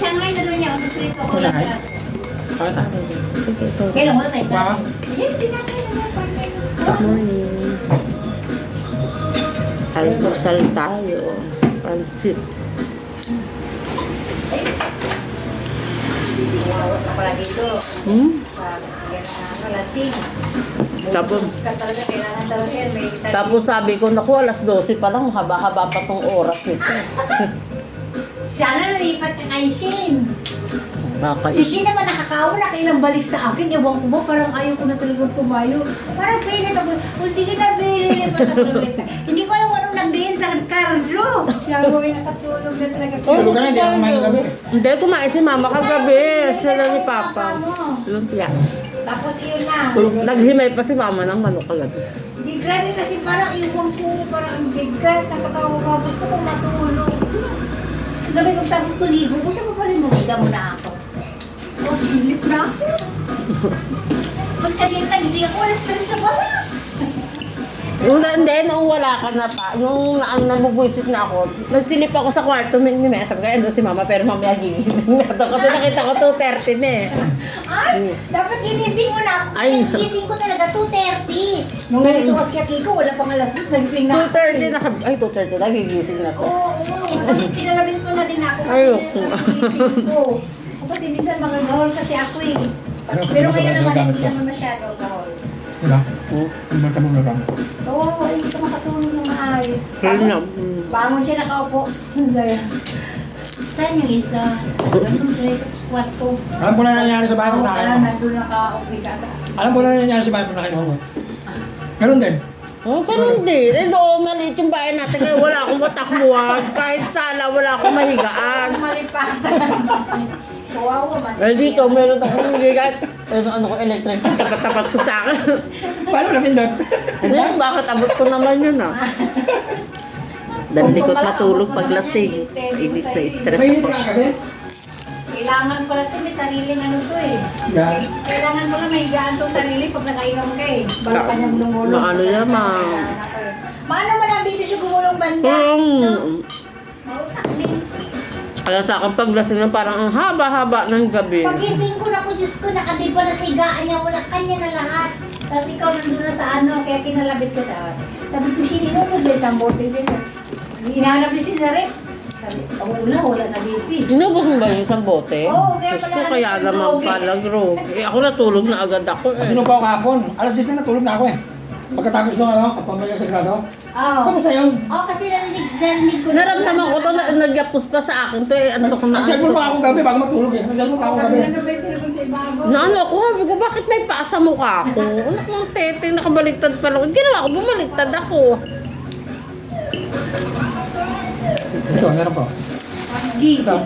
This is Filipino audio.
Shanghai na doon niya. Ang prito ko lang. Shanghai? Bakit ah? Sige, ito. Kailan mo na tayo? Wow. Yes, tinakay na nga. Good morning. Almusal tayo. Pansit. Sisiwawat ka pala dito. Hmm? Lasing. Tapos, Talaga kailangan talaga yan. May isa- tapos sabi ko, naku, alas 12 pa lang. Haba-haba pa tong oras nito. Sana lumipat ka kay Shane. Baka Si Shane naman nakakawala kayo ng balik sa akin. Ewan ko ba, parang ayaw ko na talagang tumayo. Parang pilit ako. O sige na, lipat ako ulit. Hindi ko alam anong nagdiin sa Carlo. Siya ko ay nakatulog na talaga. Tulog ka na, hindi ako kumain gabi. Hindi, kumain si mama kagabi. Siya lang ni Papa. Lumpia. Tapos iyon na. Tulog na. Naghimay pa si mama ng manok kagabi. Hindi, grabe kasi parang iwan ko. Parang ang bigat. Nakatawa-tapos gusto kong matulog. Gabi pagtapos ko ligo ko, saan mo pala mo? Higa mo na ako. Oh, hilip na ako. Mas kanina nagising ako, alas 3 na pala. Hindi, nung wala ka na pa, nung nabubwisit na ako, nagsilip ako sa kwarto ni Mesa. Sabi ko, ando si mama, pero mamaya gigising na to. Kasi nakita ko 2:30 na eh. Ay, dapat ginising mo na ako. Ay. Ay, gising ko talaga 2:30. Nung ganito kasi kay Kiko, wala pang alas 10, nagising na ako. 2:30 na, ay 2:30 na, gigising na to. Oo, tapos kinalabit mo na din ako. Kasi Ayoko. nagising ko. Kasi minsan mga gahol kasi ako eh. Pero ngayon naman, hindi naman masyado gahol. Diba? Hmm? Hindi man ka mong nagamit. Oo, hindi ka makatulog na maayos. Ayun na. Bangon siya nakaupo. Saan yung isa? Ganun siya sa kwarto. Alam ko na nangyari sa bahay kung nakain mo. Nandun nakaupo ka. Alam ko na nangyari sa bahay kung nakain mo. Ganun din. Oh, ganun din. Eh, doon, maliit yung bahay natin. Kaya wala akong matakbuhan. Kahit sala, wala akong mahigaan. Malipatan. Kawawa man. Eh, dito, meron akong higaan. Ano ko, electric. Tapat-tapat ko sa akin. Paano na pindot? Hindi, bakit abot ko naman yun ah. Dalikot matulog pag lasing. Ibig na stress May ako. hindi ka gabi? Kailangan pala ito, may sariling ano to eh. Yan. Kailangan pala may higaan itong sarili pag nakainom ka eh. Balik ka niyang lumulong. Maano yan, Maano man ang video siya gumulong banda? Mautak din. Kaya sa akin paglasing na parang ang haba-haba ng gabi. Pagising ko na ko, Diyos ko, nakadiba na sa higaan niya, wala kanya na lahat. Tapos ikaw nandun na sa ano, kaya kinalabit ko sa sabi ko siya, ninunod din sa bote siya. Hinahanap niya siya sa rep. Sabi, wala na dito eh. Inubos mo ba yung isang bote? Oo, kaya Diyos ko, pala kaya naman nagtulog eh. pala, bro. Eh, ako natulog na agad ako eh. Pag pa ako kahapon, alas 10 na natulog na ako eh. Pagkatapos ng ano, kapamilya sa grado. Oo. Kamusta yun? Oo, kasi narinig ko. Naramdaman ko to, nagyapos pa sa akin to eh. Ano ko na Nag-cellphone pa ako gabi bago matulog eh. Nag-cellphone pa ako gabi. Ano ba yung cellphone sa ibabaw? Na ano ako, sabi ko, bakit may paa sa mukha ko? Anak ng tete, nakabaliktad pa lang. Ginawa ko, bumaliktad ako. Ito, meron pa. Gising.